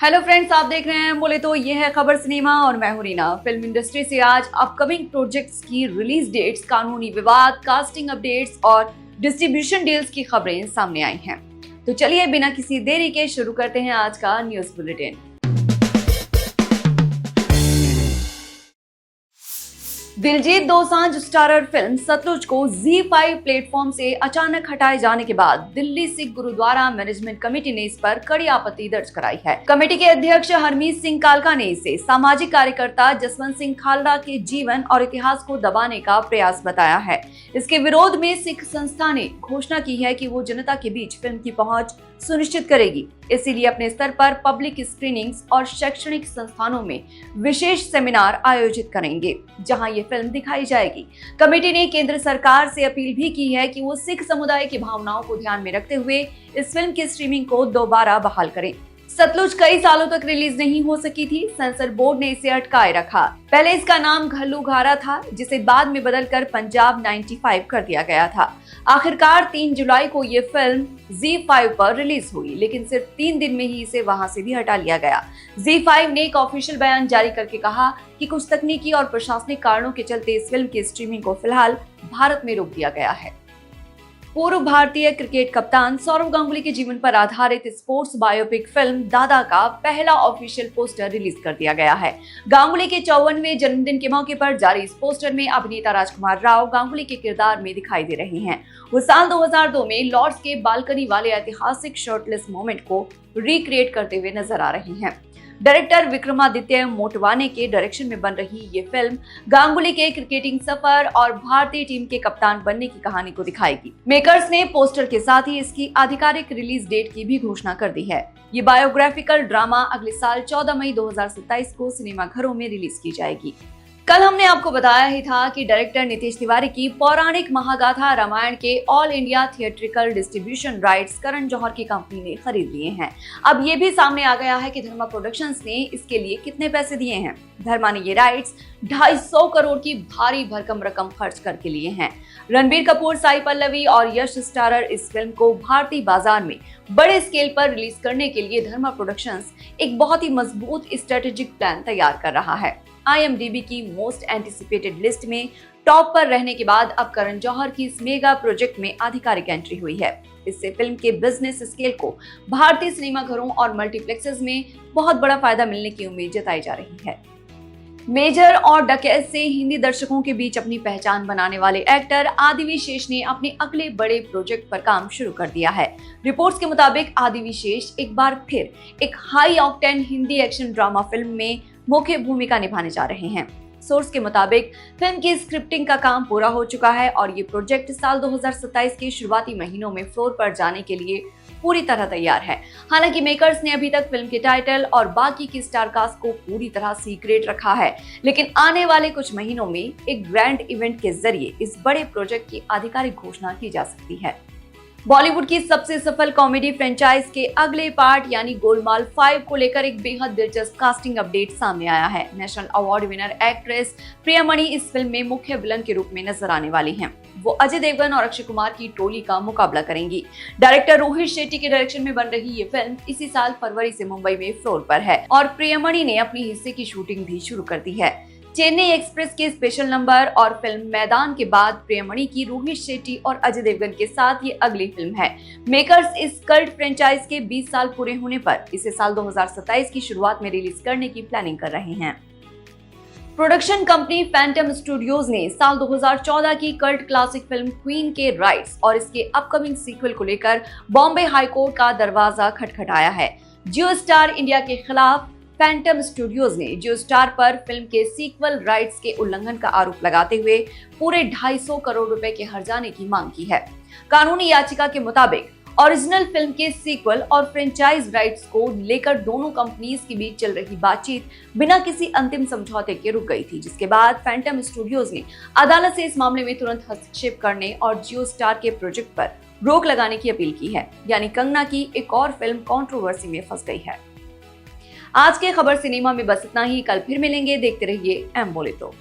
Hello friends, आप देख रहे हैं बोले तो ये है खबर सिनेमा और मैं हूं रीना। फिल्म इंडस्ट्री से आज अपकमिंग प्रोजेक्ट्स की रिलीज डेट्स, कानूनी विवाद, कास्टिंग अपडेट्स और डिस्ट्रीब्यूशन डील्स की खबरें सामने आई हैं। तो चलिए बिना किसी देरी के शुरू करते हैं आज का news bulletin. Diljit Dosanjh starrer film Satluj को ZEE5 प्लेटफॉर्म से अचानक हटाए जाने के बाद दिल्ली सिख गुरुद्वारा मैनेजमेंट कमेटी ने इस पर कड़ी आपत्ति दर्ज कराई है। कमेटी के अध्यक्ष हरमीत सिंह कालका ने इसे सामाजिक कार्यकर्ता जसवंत सिंह खालड़ा के जीवन और इतिहास को दबाने का प्रयास बताया है। इसके विरोध में सिख संस्था ने घोषणा की है कि वो जनता के बीच फिल्म की पहुंच सुनिश्चित करेगी, इसीलिए अपने स्तर पर पब्लिक स्क्रीनिंग्स और शैक्षणिक संस्थानों में विशेष सेमिनार आयोजित करेंगे, जहां ये फिल्म दिखाई जाएगी। कमेटी ने केंद्र सरकार से अपील भी की है कि वो सिख समुदाय की भावनाओं को ध्यान में रखते हुए इस फिल्म की स्ट्रीमिंग को दोबारा बहाल करें। सतलुज कई सालों तक रिलीज नहीं हो सकी थी। सेंसर बोर्ड ने इसे अटकाए रखा। पहले इसका नाम घल्लूघारा था, जिसे बाद में बदलकर पंजाब 95 कर दिया गया था। आखिरकार 3 जुलाई को ये फिल्म ZEE5 पर रिलीज हुई, लेकिन सिर्फ 3 दिन में ही इसे वहां से भी हटा लिया गया। ZEE5 ने एक ऑफिशियल बयान जारी करके कहा कि कुछ तकनीकी और प्रशासनिक कारणों के चलते इस फिल्म की स्ट्रीमिंग को फिलहाल भारत में रोक दिया गया है। पूर्व भारतीय क्रिकेट कप्तान सौरव गांगुली के जीवन पर आधारित स्पोर्ट्स बायोपिक फिल्म दादा का पहला ऑफिशियल पोस्टर रिलीज कर दिया गया है। गांगुली के 54वें जन्मदिन के मौके पर जारी इस पोस्टर में अभिनेता राजकुमार राव गांगुली के किरदार में दिखाई दे रहे हैं। वो साल 2002 में लॉर्ड्स के बालकनी वाले ऐतिहासिक शर्टलेस मोमेंट को रिक्रिएट करते हुए नजर आ रहे हैं। डायरेक्टर विक्रमादित्य मोटवाने के डायरेक्शन में बन रही ये फिल्म गांगुली के क्रिकेटिंग सफर और भारतीय टीम के कप्तान बनने की कहानी को दिखाएगी। मेकर्स ने पोस्टर के साथ ही इसकी आधिकारिक रिलीज डेट की भी घोषणा कर दी है। ये बायोग्राफिकल ड्रामा अगले साल 14 मई 2027 को सिनेमाघरों में रिलीज की जाएगी। कल हमने आपको बताया ही था कि डायरेक्टर नितेश तिवारी की पौराणिक महागाथा रामायण के all India theatrical distribution rights Karan Johar की कंपनी ने खरीद लिए हैं। अब ये भी सामने आ गया है कि धर्मा प्रोडक्शंस ने इसके लिए कितने पैसे दिए हैं। धर्मा ने ये राइट्स 250 करोड़ की भारी भरकम रकम खर्च करके लिए हैं। रणबीर कपूर, साई पल्लवी और यश स्टारर इस फिल्म को भारतीय बाजार में बड़े स्केल पर रिलीज करने के लिए धर्मा प्रोडक्शंस एक बहुत ही मजबूत स्ट्रेटेजिक प्लान तैयार कर रहा है। IMDb की मोस्ट एंटिसिपेटेड लिस्ट में टॉप पर रहने के बाद अब करण जौहर की इस मेगा प्रोजेक्ट में आधिकारिक एंट्री हुई है। इससे फिल्म के बिजनेस स्केल को भारतीय सिनेमाघरों और मल्टीप्लेक्सेस में बहुत बड़ा फायदा मिलने की उम्मीद जताई जा रही है। मेजर और डकैत से हिंदी दर्शकों के बीच अपनी पहचान बनाने वाले एक्टर आदि विशेष ने अपने अगले बड़े प्रोजेक्ट पर काम शुरू कर दिया है। रिपोर्ट्स के मुताबिक आदि विशेष एक बार फिर एक high octane Hindi action drama film में मुख्य भूमिका निभाने जा रहे हैं। सोर्स के मुताबिक फिल्म की स्क्रिप्टिंग का काम पूरा हो चुका है और ये प्रोजेक्ट साल 2027 के शुरुआती महीनों में फ्लोर पर जाने के लिए पूरी तरह तैयार है। हालांकि मेकर्स ने अभी तक फिल्म के टाइटल और बाकी की स्टार कास्ट को पूरी तरह सीक्रेट रखा है, लेकिन आने वाले कुछ महीनों में एक ग्रैंड इवेंट के जरिए इस बड़े प्रोजेक्ट की आधिकारिक घोषणा की जा सकती है। बॉलीवुड की सबसे सफल कॉमेडी फ्रेंचाइज के अगले पार्ट यानी गोलमाल 5 को लेकर एक बेहद दिलचस्प कास्टिंग अपडेट सामने आया है। National award winner actress Priyamani इस फिल्म में मुख्य विलन के रूप में नजर आने वाली हैं। वो अजय देवगन और अक्षय कुमार की टोली का मुकाबला करेंगी। डायरेक्टर रोहित शेट्टी के डायरेक्शन में बन रही ये फिल्म इसी साल फरवरी से मुंबई में फ्लोर पर है और प्रियामणि ने अपनी हिस्से की शूटिंग भी शुरू कर दी है। चेन्नई एक्सप्रेस के स्पेशल नंबर और फिल्म मैदान के बाद प्रियमणि की रोहित शेट्टी और अजय देवगन के साथ ये अगली फिल्म है। मेकर्स इस कल्ट फ्रेंचाइज के 20 साल पूरे होने पर इसे साल 2027 की शुरुआत में रिलीज करने की प्लानिंग कर रहे हैं। प्रोडक्शन कंपनी फैंटम स्टूडियोज ने साल 2014 की कल्ट क्लासिक फिल्म क्वीन के राइट्स और इसके अपकमिंग सीक्वल को लेकर बॉम्बे हाईकोर्ट का दरवाजा खटखटाया है। जियो स्टार इंडिया के खिलाफ फैंटम स्टूडियोज ने जियो स्टार पर फिल्म के सीक्वल राइट्स के उल्लंघन का आरोप लगाते हुए पूरे 250 करोड़ रुपए के हर्जाने की मांग की है। कानूनी याचिका के मुताबिक ओरिजिनल फिल्म के सीक्वल और फ्रेंचाइज राइट्स को लेकर दोनों कंपनीज के बीच चल रही बातचीत बिना किसी अंतिम समझौते के रुक गई थी, जिसके बाद फैंटम स्टूडियोज ने अदालत से इस मामले में तुरंत हस्तक्षेप करने और जियो स्टार के प्रोजेक्ट पर रोक लगाने की अपील की है। यानी कंगना की एक और फिल्म कंट्रोवर्सी में फंस गई है। आज के खबर सिनेमा में बस इतना ही। कल फिर मिलेंगे। देखते रहिए एम बोले तो।